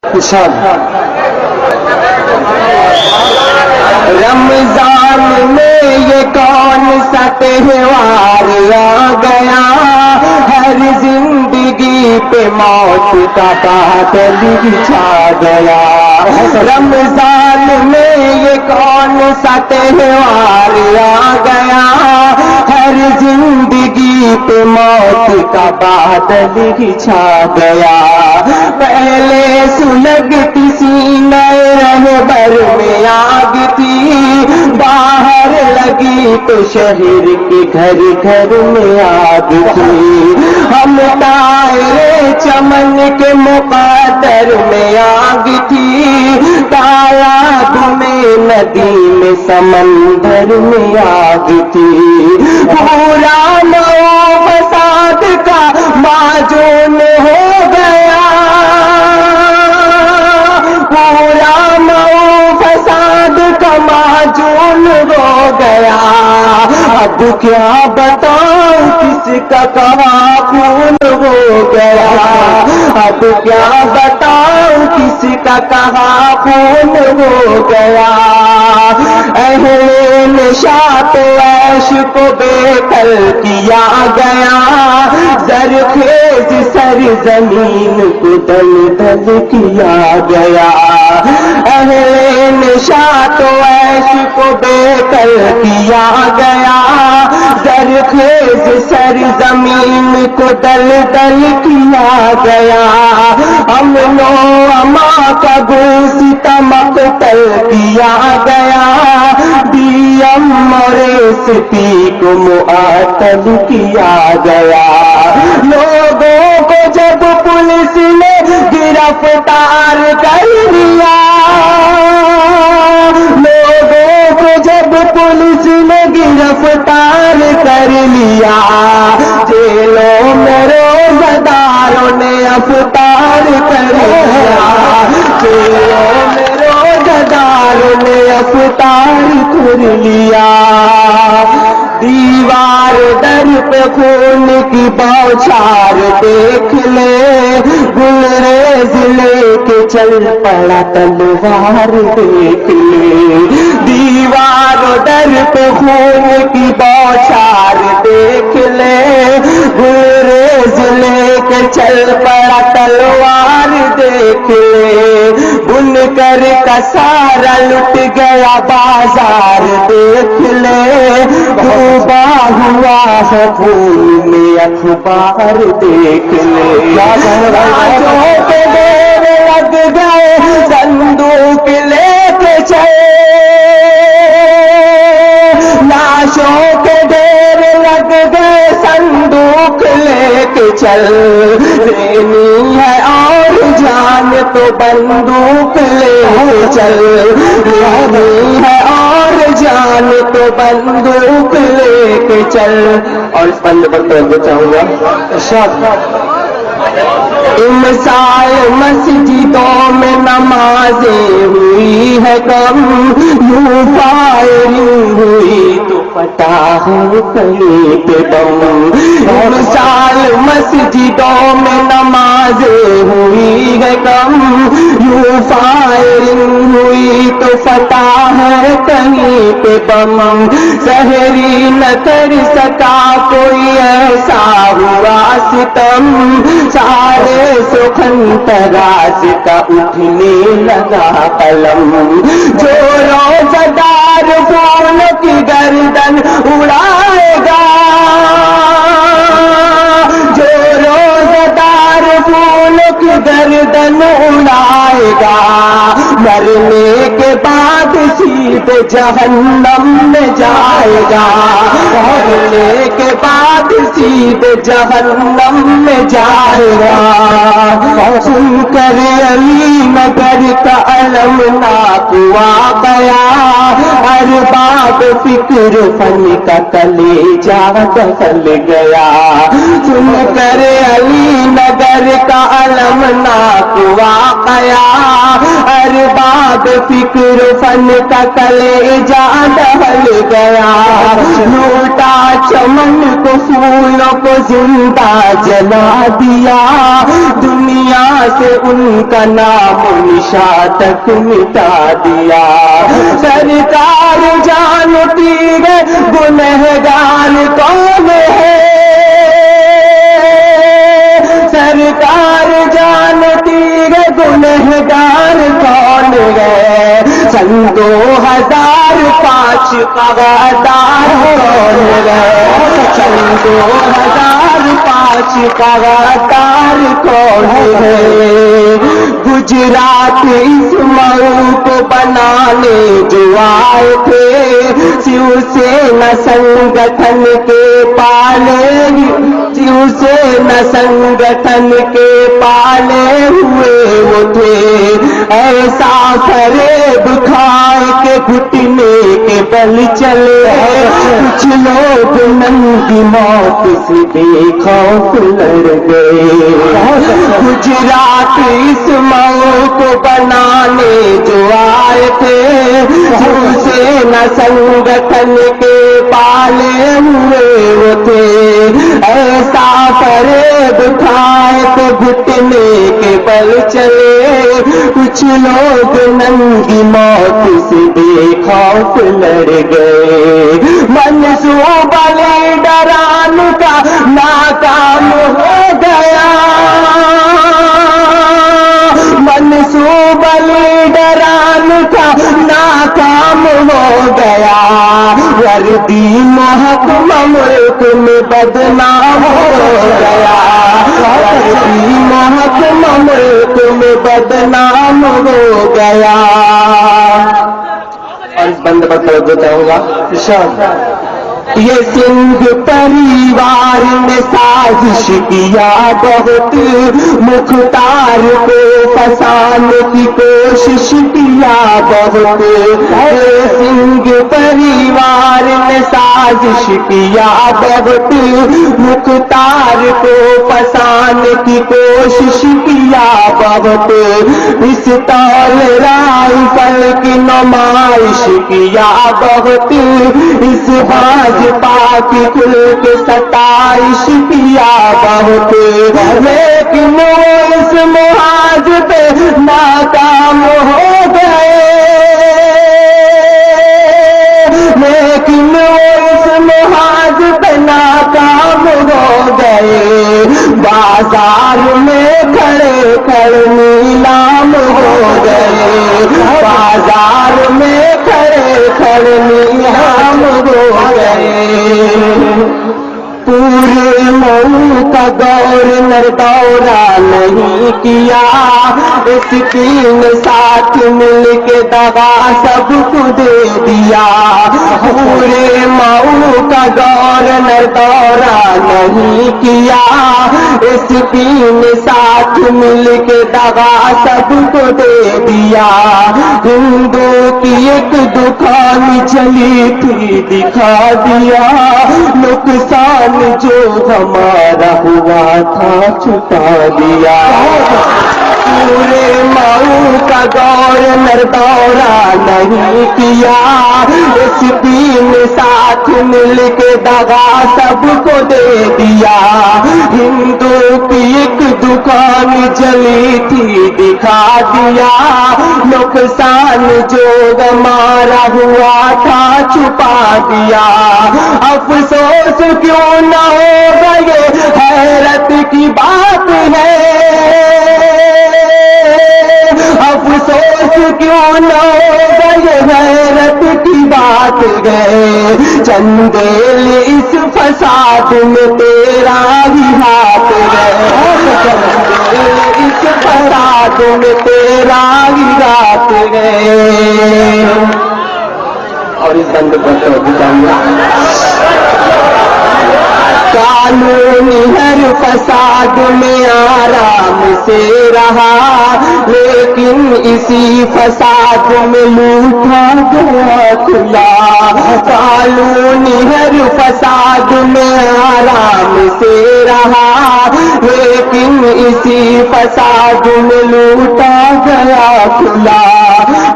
رمضان میں یہ کون سا تہوار آ گیا، ہر زندگی پہ موت کا بادل چھا گیا۔ رمضان میں یہ کون سا تہوار آ گیا، ہر زندگی پہ موت کا بادل چھا گیا۔ پہلے سلگتی سینہ رہبر میں آگ تھی، باہر لگی تو شہر کے گھر گھر میں آگ تھی۔ ہم دائرے چمن کے مقدر میں آگ تھی، تالاب میں ندی میں سمندر میں آگ تھی۔ پورا نو فساد کا معجون ہو گیا، پورا نو فساد کا معجون ہو گیا۔ اب کیا بتاؤں کس کا کہاں خون ہو گیا، اب کیا بتاؤں کس کا کہاں خون ہو گیا۔ اہل نشاط عیش کو بے کل کیا گیا، زرخیز سرزمین کو دل دل کیا گیا۔ اہل نشاط عیش کو بے کل کیا گیا، زرخیز سرزمین کو دل دل کیا گیا۔ امن و اما کا گل ستم مقتل کیا گیا، ڈیم اور ایس پی کو معطل کیا گیا۔ لوگوں کو جب پولیس نے گرفتار کر لیا، لوگوں کو جب پولیس نے گرفتار کر لیا، جیلوں میں روزہ داروں نے افطار کر لیا، جیلوں میں روزہ داروں نے افطار کر لیا۔ دیوار در پہ خون کی بوچھار دیکھ لے، گلریز لے کے چل پڑا تلوار دیکھ لے۔ دیوار در پہ خون کی بوچھار دیکھ لے، گلریز لے کے چل پڑا تلوار دیکھ لے۔ بن کر کا سارا لٹ گیا بازار دیکھ لے، ڈوبا ہوا ہے خون میں اخبار دیکھ لے۔ لاشوں کے ڈھیر لگ گئے صندوق لے کے چلے، لاشوں کے ڈھیر لگ گئے صندوق لے کے چل، لینی ہے اور جان تو بندوق لے کے چل، لینی ہے اور جان تو بندوق لے کے چل۔ اور اس بند پر توجہ چاہوں گا۔ امسال مسجدوں میں نمازیں ہوئی ہے کم، یوں فائرنگ ہوئی تو پتا ہے کہیں پہ بم۔ امسال مسجدوں میں نمازیں ہوئی ہے کم، یوں فائرنگ ہوئی تو پتا ہے کہیں پہ بم۔ سحری نہ کر سکا کوئی ایسا ہوا ستم، سارے سخن تراز کا اٹھنے لگا قلم۔ جو روزہ دار پھول کی گردن اڑائے گا، جو روزہ دار پھول کی گردن اڑائے گا، مرنے کے بعد سیدھے جہنم میں جائے گا، مرنے کے بعد سیدھے جہنم میں جائے گا۔ سن کر علی نگر کا المناک واقعہ، ارباب فکر فن کا کلیجہ دخل گیا۔ سن کر علی نگر کا المناک واقعہ، ارباب فکر فن کا کلیجہ ڈہل گیا، لوٹا چمن کو پھولوں کو زندہ جلا دیا، دنیا سے ان کا نام و نشان تک مٹا دیا۔ سرکار جانتی ہے گنہگار کون ہے، سرکار جانتی ہے گنہگار کون ہے، سن 2005 کا غدار کون ہے، سن 2005 کا غدار کون ہے۔ گجرات اس مئو کو بنانے جو آئے تھے، شیو سینا سنگٹھن کے پالے، شیو سینا سنگٹھن کے پالے ہوئے وہ تھے، ایسا فریب کھائے کے گھٹنے کے بل چلے، کچھ لوگ ننگی موت سے بے خوف لڑ گئے۔ گجرات اس مئو کو بنانے جو آئے تھے، شیو سینا سنگٹھن کے پالے ہوئے وہ تھے، ایسا فریب کھائے تو گھٹنے کے بل چلے، کچھ لوگ ننگی موت سے بے خوف لڑ گئے۔ منصوبہ لیڈران کا ناکام ہو گیا، منصوبہ لیڈران کا ناکام ہو گیا، وردی محکمہ ملک میں بدنام ہو گیا، وردی محکمہ ملک میں بدنام ہو گیا۔ اور اس بند پر توجہ چاہوں گا، یہ سنگھ پریوار نے سازش کیا بہت، مختار کو پھنسانے کی کوشش کیا بہت، یہ سنگھ پریوار نے سازش کیا بہت، مختار کو پھنسانے کی کوشش کیا بہت، اس طول رائفل کی نمائش کیا بہت، اس بھاجپا کی کل کے ستائش کیا بہت، لیکن وہ اس محاذ پہ ناکام ہو گئے، لیکن وہ اس محاذ پہ ناکام ہو گئے، بازار میں کھڑے کھڑے نیلام ہو گئے، بازار میں کھڑے کھڑے نیلام ہو گئے۔ پورے مئو کا گورنر دورہ نہیں کیا، اس تین ساتھ مل کے دغا سب کو دے دیا، پورے مئو کا گورنر دورہ نہیں کیا، اس تین ساتھ مل کے دغا سب کو دے دیا، ہندو کی ایک دکان چلی تھی دکھا دیا، نقصان جو ہمارا ہوا تھا چھپا دیا، پورے مئو کا گورنر دورہ نہیں کیا، اس تین ساتھ مل کے دغا سب کو دے دیا، ہندو کی ایک دکان جلی تھی دکھا دیا، نقصان جو ہمارا ہوا تھا چھپا دیا، افسوس کیوں نہ ہوگا یہ حیرت کی بات ہے، افسوس کیوں نہ ہوگا یہ حیرت کی بات ہے، چندیل اس فساد میں تیرا ہی ہاتھ ہے، چندیل اس فساد میں تیرا ہی ہاتھ ہے۔ اور اس بند پر قانونی ہر فساد میں آرام سے رہا، لیکن اسی فساد میں لوٹا گیا کھلا، قانونی ہر فساد میں آرام سے رہا، لیکن اسی فساد میں لوٹا گیا کھلا،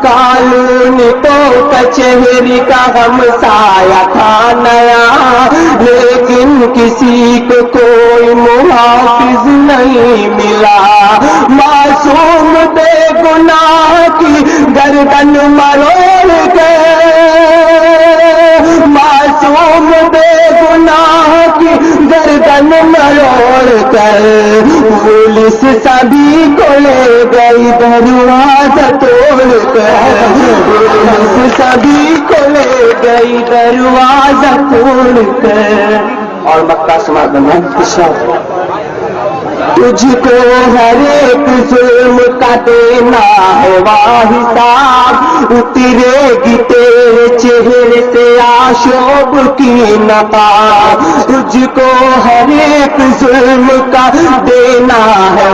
کالونی تو کچہری کا ہمسایہ تھا نیا، لیکن کسی کو کوئی محافظ نہیں ملا، معصوم بے گناہ کی گردن مروڑ کے، معصوم بے گناہ کی گردن مروڑ کر پولیس سبھی کو لے گئی دروازہ توڑ کر، پولیس سبھی کو لے گئی دروازہ توڑ کر۔ اور مکہ سماعت بننا تجھ کو ہر ایک ظلم کا دینا ہے حساب، اترے گی تیرے چہرے سے آشوب کی نقاب، تجھ کو ہر ایک ظلم کا دینا ہے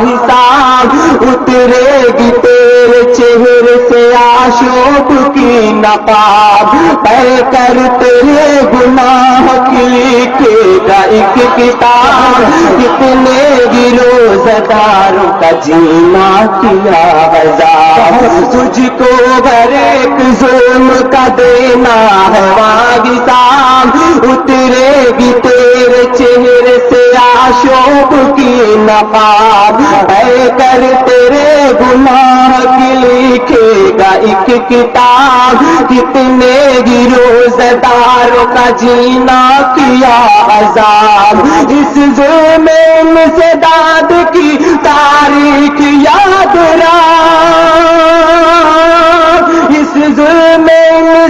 حساب، اترے گی تیرے چہرے سے آشوب کی نقاب، پڑھ کر تیرے گناہ کی لکھے گا ایک کتاب، کتنے روزہ داروں کا جینا کیا عذاب، تجھ کو ہر ایک ظلم کا دینا ہے حساب، اترے گی تیرے چہرے سے آشوب کی نقاب، اے کر تیرے گناہ کی لکھے گا ایک کتاب، کتنے ہی روزہ داروں کا جینا کیا عذاب، اس ظلم سے داد کی تاریخ یاد رکھ، اس ظلم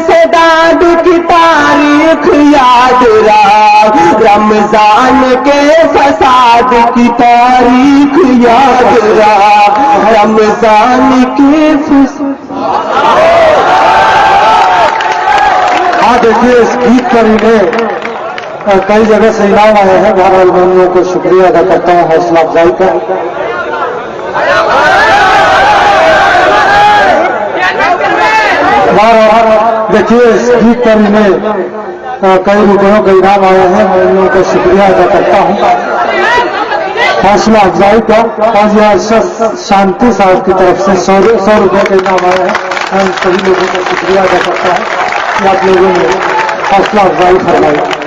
سے داد کی تاریخ یاد رکھ، رمضان کے فساد کی تاریخ یاد رکھ، رمضان کے فساد۔ دیکھیے اس گیت پر انہیں کئی جگہ سے انعام آئے ہیں، بہرحال میں ان لوگوں کو شکریہ ادا کرتا ہوں حوصلہ افزائی کا۔ بہرحال دیکھیے اس گیت پر انہیں کئی روپیوں کا انعام آئے ہیں، میں ان لوگوں کو شکریہ ادا کرتا ہوں حوصلہ افزائی کا۔ اور یہ شانتی صاحب کی طرف سے 100 روپئے کا انعام آیا ہے، میں ان سبھی لوگوں کو شکریہ ادا کرتا ہوں کہ آپ لوگوں نے حوصلہ افزائی فرمائی۔